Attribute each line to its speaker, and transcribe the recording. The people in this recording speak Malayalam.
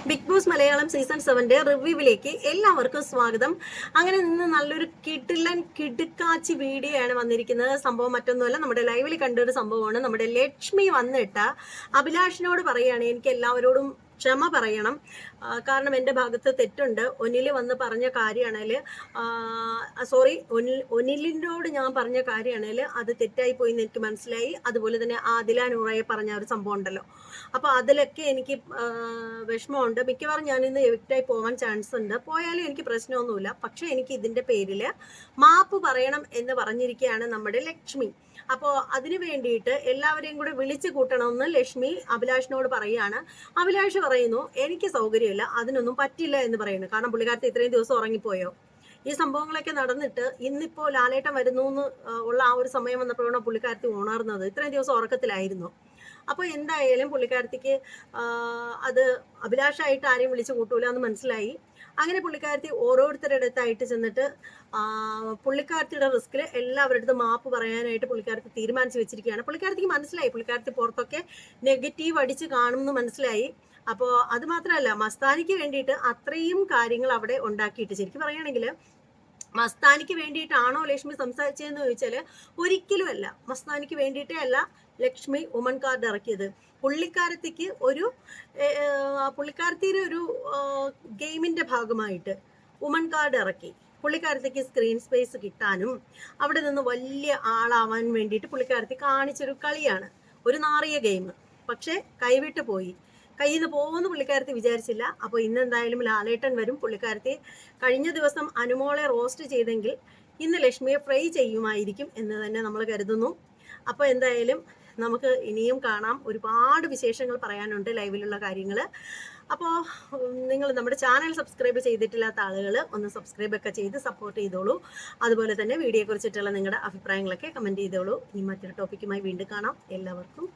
Speaker 1: ബിഗ് ബോസ് മലയാളം സീസൺ 7 റിവ്യൂവിലേക്ക് എല്ലാവർക്കും സ്വാഗതം. അങ്ങനെ നിന്ന് നല്ലൊരു കിടുക്കാച്ചി വീഡിയോ ആണ് വന്നിരിക്കുന്നത്. സംഭവം മറ്റൊന്നുമല്ല, നമ്മുടെ ലൈവിൽ കണ്ടൊരു സംഭവമാണ്. നമ്മുടെ ലക്ഷ്മി വന്നിട്ട് അഭിലാഷിനോട് പറയുകയാണ്, എനിക്ക് എല്ലാവരോടും ക്ഷമ പറയണം, കാരണം എൻ്റെ ഭാഗത്ത് തെറ്റുണ്ട്. ഒനിൽ വന്ന് പറഞ്ഞ കാര്യമാണെങ്കിൽ ഒനിലിനോട് ഞാൻ പറഞ്ഞ കാര്യമാണെങ്കിൽ അത് തെറ്റായി പോയി എന്ന് എനിക്ക് മനസ്സിലായി. അതുപോലെ തന്നെ ആദില നൂറയെ പറഞ്ഞ ഒരു സംഭവം ഉണ്ടല്ലോ, അപ്പോൾ അതിലൊക്കെ എനിക്ക് വിഷമമുണ്ട്. മിക്കവാറും ഞാനിന്ന് എവിക്റ്റായി പോകാൻ ചാൻസ് ഉണ്ട്. പോയാലും എനിക്ക് പ്രശ്നമൊന്നുമില്ല. പക്ഷെ എനിക്ക് ഇതിൻ്റെ പേരിൽ മാപ്പ് പറയണം എന്ന് പറഞ്ഞിരിക്കുകയാണ് നമ്മുടെ ലക്ഷ്മി. അപ്പോൾ അതിനു വേണ്ടിയിട്ട് എല്ലാവരെയും കൂടെ വിളിച്ചു കൂട്ടണമെന്ന് ലക്ഷ്മി അഭിലാഷിനോട് പറയുകയാണ്. അഭിലാഷ് പറയുന്നു, എനിക്ക് സൗകര്യമില്ല, അതിനൊന്നും പറ്റില്ല എന്ന് പറയുന്നു. കാരണം പുള്ളിക്കാരത്ത് ഇത്രയും ദിവസം ഉറങ്ങിപ്പോയോ? ഈ സംഭവങ്ങളൊക്കെ നടന്നിട്ട് ഇന്നിപ്പോൾ ലാലേട്ടൻ വരുന്നു എന്ന് ഉള്ള ആ ഒരു സമയം വന്നപ്പോഴാണ് പുള്ളിക്കാരത്തി ഉണർന്നത്. ഇത്രയും ദിവസം ഉറക്കത്തിലായിരുന്നു. അപ്പോൾ എന്തായാലും പുള്ളിക്കാരത്തിക്ക് അത് അഭിലാഷായിട്ട് ആരെയും വിളിച്ചു കൂട്ടൂല എന്ന് മനസ്സിലായി. അങ്ങനെ പുള്ളിക്കാരത്തി ഓരോരുത്തരുടെ അടുത്തായിട്ട് ചെന്നിട്ട് പുള്ളിക്കാരത്തിയുടെ റിസ്കിൽ എല്ലാവരുടെ അടുത്ത് മാപ്പ് പറയാനായിട്ട് പുള്ളിക്കാരത്തി തീരുമാനിച്ചു വെച്ചിരിക്കുകയാണ്. പുള്ളിക്കാരത്തിക്ക് മനസ്സിലായി, പുള്ളിക്കാരത്തി പുറത്തൊക്കെ നെഗറ്റീവ് അടിച്ച് കാണുമെന്ന് മനസ്സിലായി. അപ്പോൾ അത് മാത്രമല്ല, മസ്താനിക്ക് വേണ്ടിയിട്ട് അത്രയും കാര്യങ്ങൾ അവിടെ ഉണ്ടാക്കിയിട്ട്, ശരിക്കും പറയുകയാണെങ്കിൽ മസ്താനിക്ക് വേണ്ടിയിട്ടാണോ ലക്ഷ്മി സംസാരിച്ചതെന്ന് ചോദിച്ചാൽ ഒരിക്കലും അല്ല. മസ്താനിക്ക് വേണ്ടിയിട്ടേ അല്ല ലക്ഷ്മി വുമൺ കാർഡ് ഇറക്കിയത്. പുള്ളിക്കാരത്തിയുടെ ഒരു ഗെയിമിന്റെ ഭാഗമായിട്ട് വുമൺ കാർഡ് ഇറക്കി. പുള്ളിക്കാരത്തിക്ക് സ്ക്രീൻ സ്പേസ് കിട്ടാനും അവിടെ നിന്ന് വലിയ ആളാവാൻ വേണ്ടിയിട്ട് പുള്ളിക്കാരത്തി കാണിച്ചൊരു കളിയാണ്, ഒരു നാറിയ ഗെയിം. പക്ഷെ കൈവിട്ട് പോയി. കയ്യിൽ നിന്ന് പോകുമെന്ന് പുള്ളിക്കാരത്തി വിചാരിച്ചില്ല. അപ്പോൾ ഇന്നെന്തായാലും ലാലേട്ടൻ വരും. പുള്ളിക്കാരത്തി കഴിഞ്ഞ ദിവസം അനുമോളെ റോസ്റ്റ് ചെയ്തെങ്കിൽ ഇന്ന് ലക്ഷ്മിയെ ഫ്രൈ ചെയ്യുമായിരിക്കും എന്ന് തന്നെ നമ്മൾ കരുതുന്നു. അപ്പോൾ എന്തായാലും നമുക്ക് ഇനിയും കാണാം. ഒരുപാട് വിശേഷങ്ങൾ പറയാനുണ്ട്, ലൈവിലുള്ള കാര്യങ്ങൾ. അപ്പോൾ നിങ്ങൾ നമ്മുടെ ചാനൽ സബ്സ്ക്രൈബ് ചെയ്തിട്ടില്ലാത്ത ആളുകൾ ഒന്ന് സബ്സ്ക്രൈബൊക്കെ ചെയ്ത് സപ്പോർട്ട് ചെയ്തോളൂ. അതുപോലെ തന്നെ വീഡിയോയെക്കുറിച്ചിട്ടുള്ള നിങ്ങളുടെ അഭിപ്രായങ്ങളൊക്കെ കമൻറ്റ് ചെയ്തോളൂ. ഇനി മറ്റൊരു ടോപ്പിക്കുമായി വീണ്ടും കാണാം. എല്ലാവർക്കും